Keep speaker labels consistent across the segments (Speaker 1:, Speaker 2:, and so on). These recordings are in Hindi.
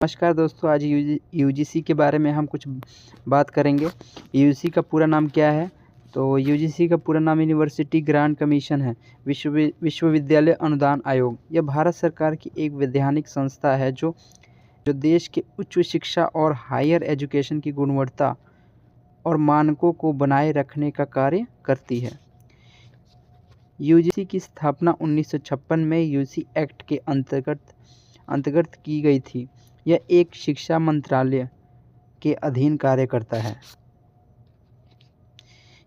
Speaker 1: नमस्कार दोस्तों, आज यूजीसी के बारे में हम कुछ बात करेंगे। यूजीसी का पूरा नाम क्या है? तो यूजीसी का पूरा नाम यूनिवर्सिटी ग्रांट कमीशन है, विश्वविद्यालय अनुदान आयोग। यह भारत सरकार की एक वैधानिक संस्था है जो देश के उच्च शिक्षा और हायर एजुकेशन की गुणवत्ता और मानकों को बनाए रखने का कार्य करती है। यूजीसी की स्थापना 1956 में यूजीसी एक्ट के अंतर्गत की गई थी। यह एक शिक्षा मंत्रालय के अधीन कार्य करता है।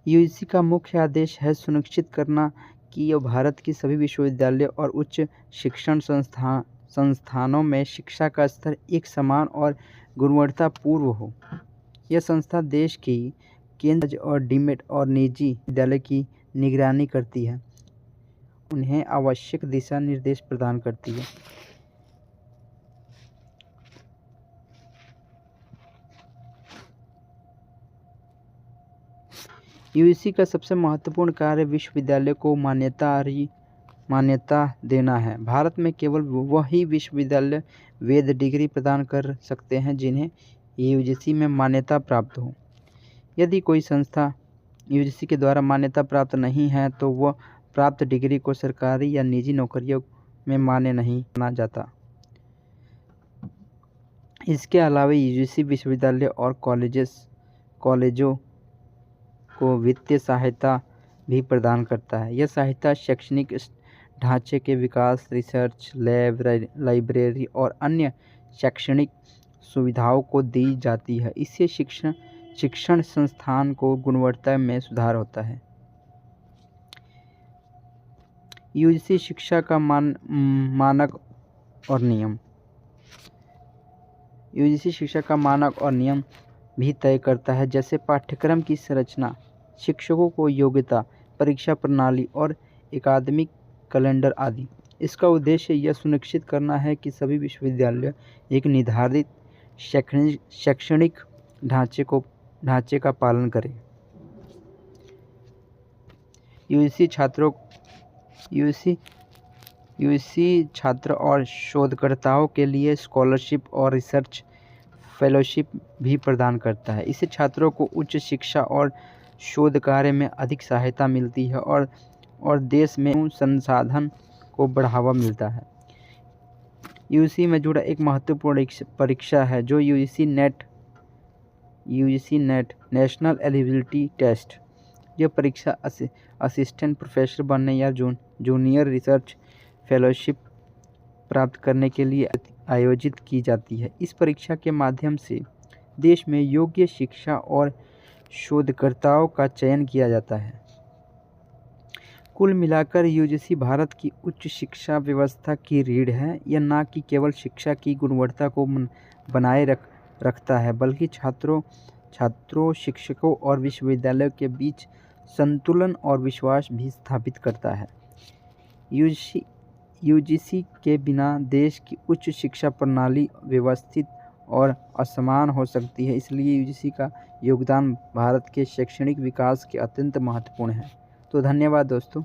Speaker 1: यूजीसी का मुख्य आदेश है सुनिश्चित करना कि यह भारत की सभी विश्वविद्यालय और उच्च शिक्षण संस्थानों में शिक्षा का स्तर एक समान और गुणवत्तापूर्ण हो। यह संस्था देश की केंद्रीय और डीम्ड और निजी विद्यालय की निगरानी करती है, उन्हें आवश्यक दिशा निर्देश प्रदान करती है। यूजीसी का सबसे महत्वपूर्ण कार्य विश्वविद्यालय को मान्यता देना है। भारत में केवल वही विश्वविद्यालय वैध डिग्री प्रदान कर सकते हैं जिन्हें यूजीसी में मान्यता प्राप्त हो। यदि कोई संस्था यूजीसी के द्वारा मान्यता प्राप्त नहीं है तो वह प्राप्त डिग्री को सरकारी या निजी नौकरियों में मान्य नहीं माना जाता। इसके अलावा यूजीसी विश्वविद्यालय और कॉलेजों को वित्तीय सहायता भी प्रदान करता है। यह सहायता शैक्षणिक ढांचे के विकास, रिसर्च लैब, लाइब्रेरी और अन्य शैक्षणिक सुविधाओं को दी जाती है। इससे शिक्षण संस्थान को गुणवत्ता में सुधार होता है। यूजीसी शिक्षा का मानक और नियम। यूजीसी शिक्षा का मानक और नियम भी तय करता है, जैसे पाठ्यक्रम की संरचना, शिक्षकों को योग्यता, परीक्षा प्रणाली और एकाडमिक कैलेंडर आदि। इसका उद्देश्य यह सुनिश्चित करना है कि सभी विश्वविद्यालय एक निर्धारित शैक्षणिक ढांचे का पालन करें। यूजीसी छात्र और शोधकर्ताओं के लिए स्कॉलरशिप और रिसर्च फेलोशिप भी प्रदान करता है। इससे छात्रों को उच्च शिक्षा और शोध कार्य में अधिक सहायता मिलती है और देश में संसाधन को बढ़ावा मिलता है। यूजीसी में जुड़ा एक महत्वपूर्ण परीक्षा है जो UGC NET national eligibility test. यह परीक्षा असिस्टेंट प्रोफेसर बनने या जूनियर रिसर्च फेलोशिप प्राप्त करने के लिए आयोजित की जाती है। इस परीक्षा के माध्यम से देश में योग्य शिक्षा और शोधकर्ताओं का चयन किया जाता है। कुल मिलाकर यूजीसी भारत की उच्च शिक्षा व्यवस्था की रीढ़ है। यह न कि केवल शिक्षा की गुणवत्ता को बनाए रखता है, बल्कि छात्रों, शिक्षकों और विश्वविद्यालयों के बीच संतुलन और विश्वास भी स्थापित करता है। यूजीसी के बिना देश की उच्च शिक्षा प्रणाली व्यवस्थित और असमान हो सकती है। इसलिए यूजीसी का योगदान भारत के शैक्षणिक विकास के अत्यंत महत्वपूर्ण है। तो धन्यवाद दोस्तों।